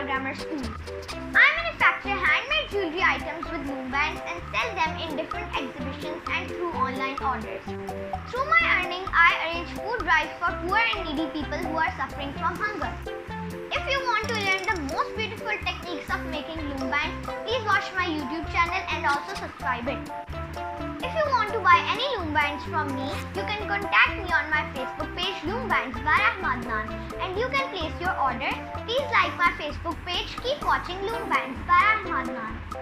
grammar school. I manufacture handmade jewelry items with loom bands and sell them in different exhibitions and through online orders. Through my earning, I arrange food drives for poor and needy people who are suffering from hunger. If you want to learn the most beautiful techniques of making loom bands, please watch my YouTube channel and also subscribe it. If you want to buy any loom bands from me, you can contact me on my Facebook page Loom Bands by Rahima Adnan and you can place your order. Please like my Facebook page. Keep watching Loom Bands by Rahima Adnan.